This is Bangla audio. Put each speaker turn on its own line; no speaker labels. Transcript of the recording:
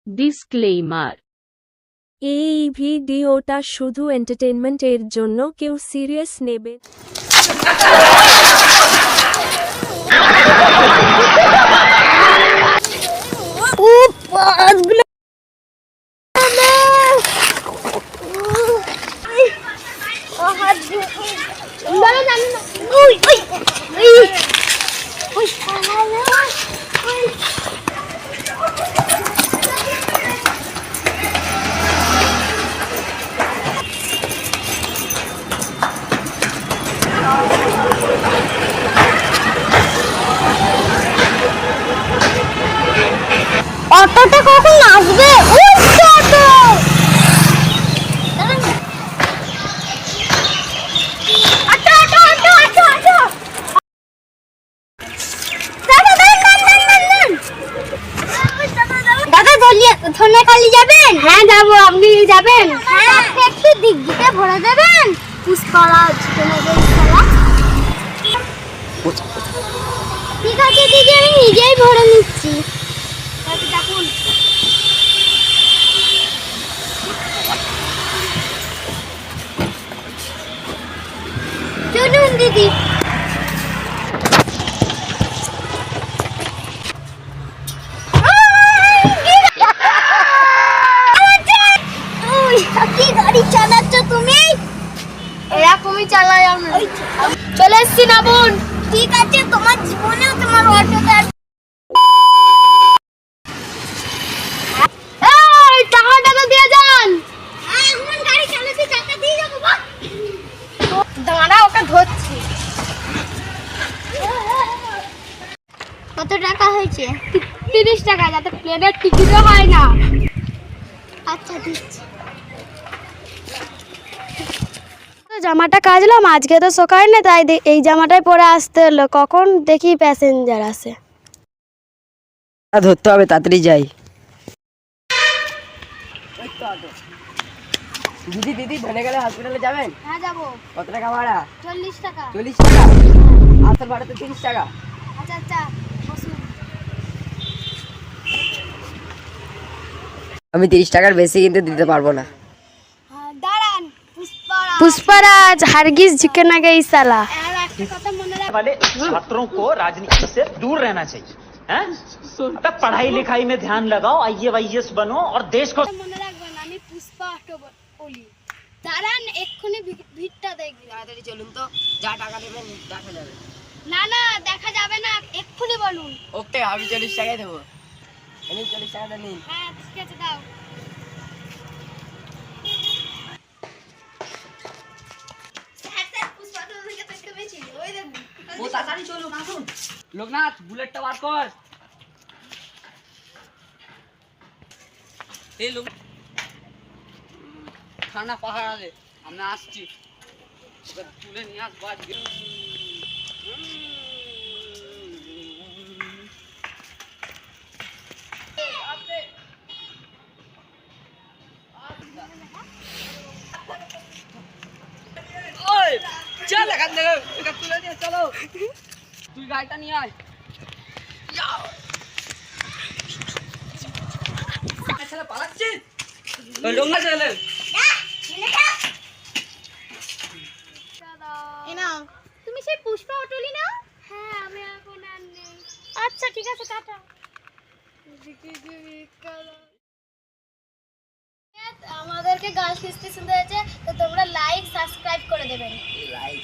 ডিসক্লেইমার
এই ভিডিওটা শুধু এন্টারটেইনমেন্ট এর জন্য, কেউ সিরিয়াস নেবে
অটোটা কখন আসবে? অটো দাদা ধনেখালি যাবেন? হ্যাঁ যাবো, আপনি যাবেন? হ্যাঁ একটু দিকদিকে ভরে দেবেন। পুষ্পারাজ ঠিক আছে দিদি, আমি নিজেই ভরে নিচ্ছি। দেখুন চলুন দিদি। কি গাড়ি চালাচ্ছ তুমি? এরকমই চালাই আমি। চলে এসছি না বোন। ঠিক আছে, তোমার জীবনেও তোমার অটোটা টাকা দিয়ে যান। এখন গাড়ি চালাতে টাকা দিয়ে যাবো। দাঁড়া, ওকে ধরছি। কত টাকা হয়েছে? 30 টাকা, যাতে প্লেনের টিকিটও হয় না। আচ্ছা দিচ্ছি।
জামাটা কাচলাম, আজকে তো সকাল না, তাই এই জামাটাই পরে আসতে হলো। কখন দেখি প্যাসেঞ্জার আসে।
ধরতে হবে, তাড়াতাড়ি যাই। দিদি দিদি ধনে গেলে হসপিটালে যাবেন?
হ্যাঁ যাবো।
কত টাকা ভাড়া?
40 টাকা।
40 টাকা? আসার ভাড়া তো 30 টাকা।
আচ্ছা আচ্ছা বসুন।
আমি 30 টাকার বেশি কিন্তু দিতে পারবো না।
দাঁড়ান,
पुष्पराज हरगिज झुकना गई साला।
একটা কথা মনে রাখবেন।
वाले छात्रों को राजनीति से दूर रहना चाहिए हैं? अबे पढ़ाई लिखाई में ध्यान लगाओ, आईएएस बनो और देश को
মনে রাখবেন, আমি পুষ্পা অটো বলি। দাঁড়ান, এক্ষুনি ভিড়টা দেখবি।
তাড়াতাড়ি চলুন তো, যা টাকা দেবেন দেখা যাবে।
না না, দেখা যাবে না, এক্ষুনি বলুন।
ওকে, আমি 40 টাকাই দেবো। এই 40 টাকাটা নিন।
হ্যাঁ ঠিক আছে, দাও।
ও তাড়াতাড়ি চলুন, আসুন। লোকনাথ, বুলেটটা বার কর। এই লোক থানা পাহাড় আলে আমরা আসছি, ওকে তুলে নিয়ে আসবো আজকে। ওই চল এখান থেকে, ওকে তুলে নিয়ে চলো। তুই গাড়িটা নিয়ে আয়। ছেলে পালাচ্ছিস? ওই লোক না ছেলে।
তুমি সেই পুষ্পা অটোলি না? হ্যাঁ, আমি এখন আর নেই। আচ্ছা ঠিক আছে, টাটা। আমাদেরকে গাছ কিস্তি শুনতে হয়েছে, তো তোমরা লাইক সাবস্ক্রাইব করে দেবেন।
লাইক